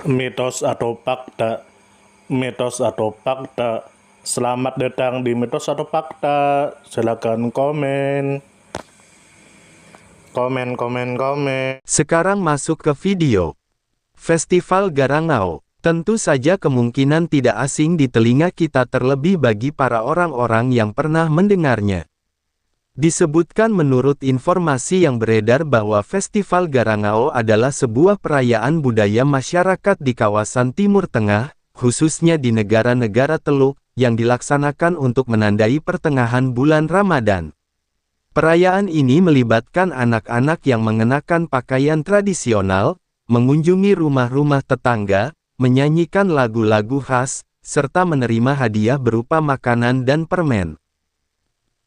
Mitos atau fakta? Mitos atau fakta? Selamat datang di Mitos atau Fakta. Silakan komen. Komen. Sekarang masuk ke video. Festival Garangao. Tentu saja kemungkinan tidak asing di telinga kita, terlebih bagi para orang-orang yang pernah mendengarnya. Disebutkan menurut informasi yang beredar bahwa Festival Garangao adalah sebuah perayaan budaya masyarakat di kawasan Timur Tengah, khususnya di negara-negara Teluk, yang dilaksanakan untuk menandai pertengahan bulan Ramadan. Perayaan ini melibatkan anak-anak yang mengenakan pakaian tradisional, mengunjungi rumah-rumah tetangga, menyanyikan lagu-lagu khas, serta menerima hadiah berupa makanan dan permen.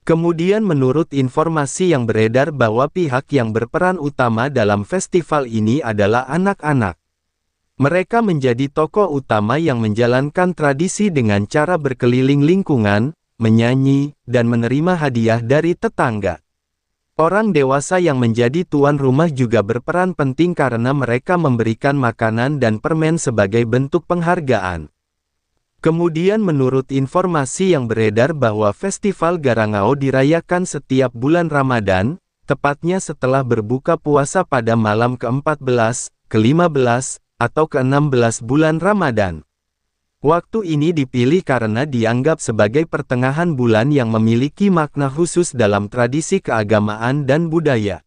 Kemudian menurut informasi yang beredar bahwa pihak yang berperan utama dalam festival ini adalah anak-anak. Mereka menjadi tokoh utama yang menjalankan tradisi dengan cara berkeliling lingkungan, menyanyi, dan menerima hadiah dari tetangga. Orang dewasa yang menjadi tuan rumah juga berperan penting karena mereka memberikan makanan dan permen sebagai bentuk penghargaan. Kemudian menurut informasi yang beredar bahwa Festival Garangao dirayakan setiap bulan Ramadan, tepatnya setelah berbuka puasa pada malam ke-14, ke-15, atau ke-16 bulan Ramadan. Waktu ini dipilih karena dianggap sebagai pertengahan bulan yang memiliki makna khusus dalam tradisi keagamaan dan budaya.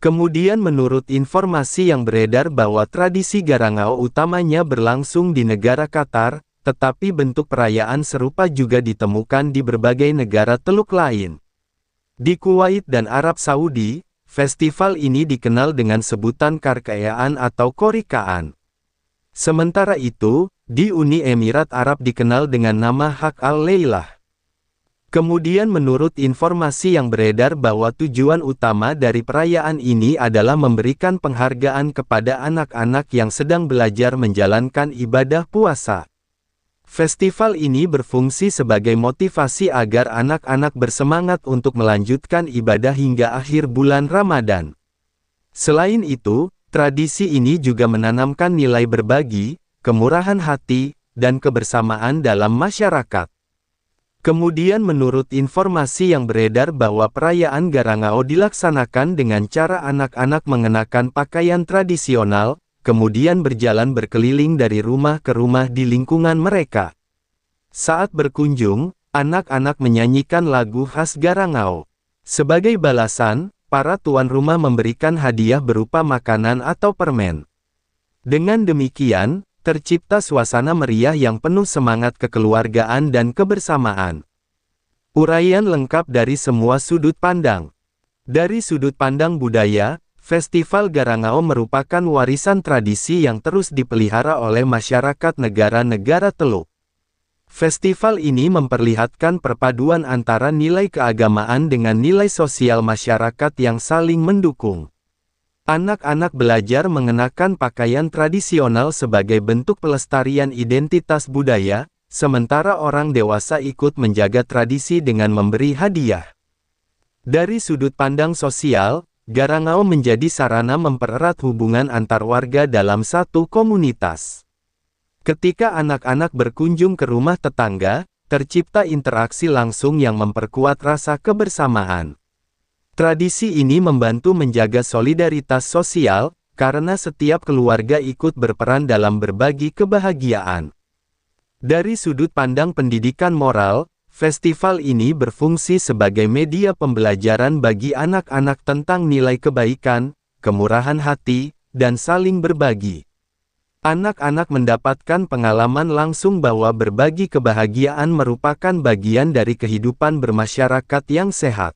Kemudian menurut informasi yang beredar bahwa tradisi Garangao utamanya berlangsung di negara Qatar, tetapi bentuk perayaan serupa juga ditemukan di berbagai negara Teluk lain. Di Kuwait dan Arab Saudi, festival ini dikenal dengan sebutan Karkayaan atau Korikaan. Sementara itu, di Uni Emirat Arab dikenal dengan nama Hak al-Lailah. Kemudian menurut informasi yang beredar bahwa tujuan utama dari perayaan ini adalah memberikan penghargaan kepada anak-anak yang sedang belajar menjalankan ibadah puasa. Festival ini berfungsi sebagai motivasi agar anak-anak bersemangat untuk melanjutkan ibadah hingga akhir bulan Ramadan. Selain itu, tradisi ini juga menanamkan nilai berbagi, kemurahan hati, dan kebersamaan dalam masyarakat. Kemudian menurut informasi yang beredar bahwa perayaan Garangao dilaksanakan dengan cara anak-anak mengenakan pakaian tradisional, kemudian berjalan berkeliling dari rumah ke rumah di lingkungan mereka. Saat berkunjung, anak-anak menyanyikan lagu khas Garangao. Sebagai balasan, para tuan rumah memberikan hadiah berupa makanan atau permen. Dengan demikian, tercipta suasana meriah yang penuh semangat kekeluargaan dan kebersamaan. Uraian lengkap dari semua sudut pandang. Dari sudut pandang budaya, Festival Garangao merupakan warisan tradisi yang terus dipelihara oleh masyarakat negara-negara Teluk. Festival ini memperlihatkan perpaduan antara nilai keagamaan dengan nilai sosial masyarakat yang saling mendukung. Anak-anak belajar mengenakan pakaian tradisional sebagai bentuk pelestarian identitas budaya, sementara orang dewasa ikut menjaga tradisi dengan memberi hadiah. Dari sudut pandang sosial, Garangao menjadi sarana mempererat hubungan antar warga dalam satu komunitas. Ketika anak-anak berkunjung ke rumah tetangga, tercipta interaksi langsung yang memperkuat rasa kebersamaan. Tradisi ini membantu menjaga solidaritas sosial, karena setiap keluarga ikut berperan dalam berbagi kebahagiaan. Dari sudut pandang pendidikan moral, festival ini berfungsi sebagai media pembelajaran bagi anak-anak tentang nilai kebaikan, kemurahan hati, dan saling berbagi. Anak-anak mendapatkan pengalaman langsung bahwa berbagi kebahagiaan merupakan bagian dari kehidupan bermasyarakat yang sehat.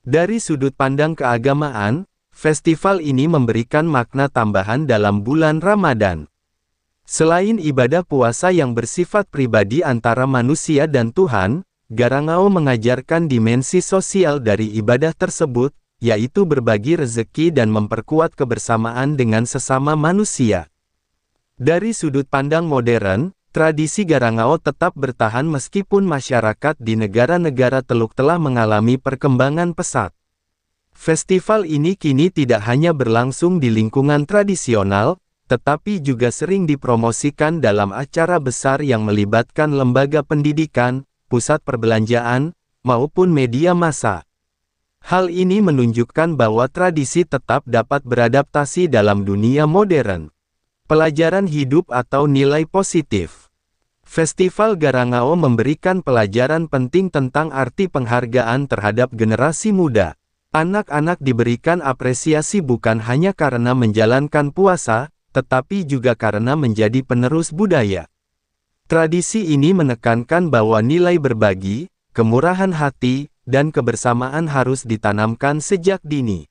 Dari sudut pandang keagamaan, festival ini memberikan makna tambahan dalam bulan Ramadan. Selain ibadah puasa yang bersifat pribadi antara manusia dan Tuhan, Garangao mengajarkan dimensi sosial dari ibadah tersebut, yaitu berbagi rezeki dan memperkuat kebersamaan dengan sesama manusia. Dari sudut pandang modern, tradisi Garangao tetap bertahan meskipun masyarakat di negara-negara Teluk telah mengalami perkembangan pesat. Festival ini kini tidak hanya berlangsung di lingkungan tradisional, tetapi juga sering dipromosikan dalam acara besar yang melibatkan lembaga pendidikan, pusat perbelanjaan, maupun media massa. Hal ini menunjukkan bahwa tradisi tetap dapat beradaptasi dalam dunia modern. Pelajaran hidup atau nilai positif. Festival Garangao memberikan pelajaran penting tentang arti penghargaan terhadap generasi muda. Anak-anak diberikan apresiasi bukan hanya karena menjalankan puasa, tetapi juga karena menjadi penerus budaya. Tradisi ini menekankan bahwa nilai berbagi, kemurahan hati, dan kebersamaan harus ditanamkan sejak dini.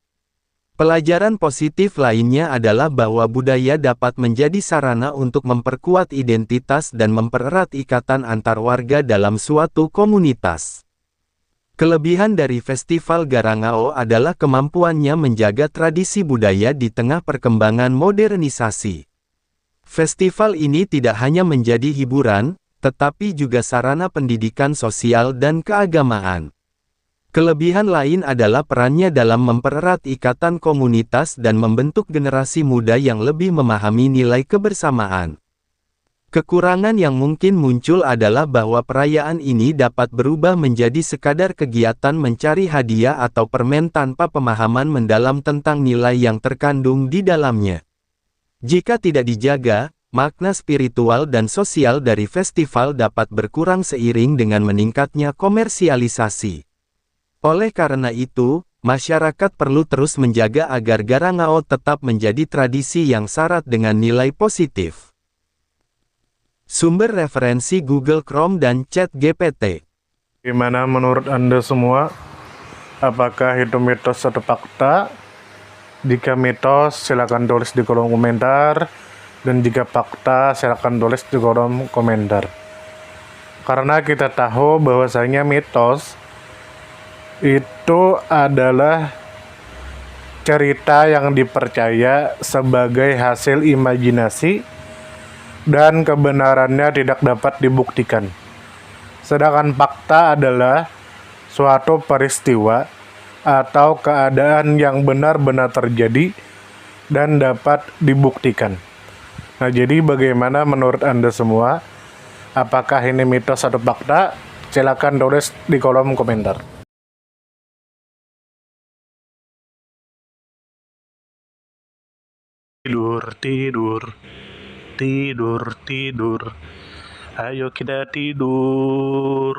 Pelajaran positif lainnya adalah bahwa budaya dapat menjadi sarana untuk memperkuat identitas dan mempererat ikatan antar warga dalam suatu komunitas. Kelebihan dari Festival Garangao adalah kemampuannya menjaga tradisi budaya di tengah perkembangan modernisasi. Festival ini tidak hanya menjadi hiburan, tetapi juga sarana pendidikan sosial dan keagamaan. Kelebihan lain adalah perannya dalam mempererat ikatan komunitas dan membentuk generasi muda yang lebih memahami nilai kebersamaan. Kekurangan yang mungkin muncul adalah bahwa perayaan ini dapat berubah menjadi sekadar kegiatan mencari hadiah atau permen tanpa pemahaman mendalam tentang nilai yang terkandung di dalamnya. Jika tidak dijaga, makna spiritual dan sosial dari festival dapat berkurang seiring dengan meningkatnya komersialisasi. Oleh karena itu, masyarakat perlu terus menjaga agar Garangao tetap menjadi tradisi yang syarat dengan nilai positif. Sumber referensi Google Chrome dan ChatGPT. Gimana menurut Anda semua? Apakah itu mitos atau fakta? Jika mitos, silakan tulis di kolom komentar. Dan jika fakta, silakan tulis di kolom komentar. Karena kita tahu bahwasanya mitos itu adalah cerita yang dipercaya sebagai hasil imajinasi dan kebenarannya tidak dapat dibuktikan. Sedangkan fakta adalah suatu peristiwa atau keadaan yang benar-benar terjadi dan dapat dibuktikan. Nah, jadi bagaimana menurut Anda semua? Apakah ini mitos atau fakta? Silakan tulis di kolom komentar. Tidur, tidur, tidur, tidur. Ayo kita tidur.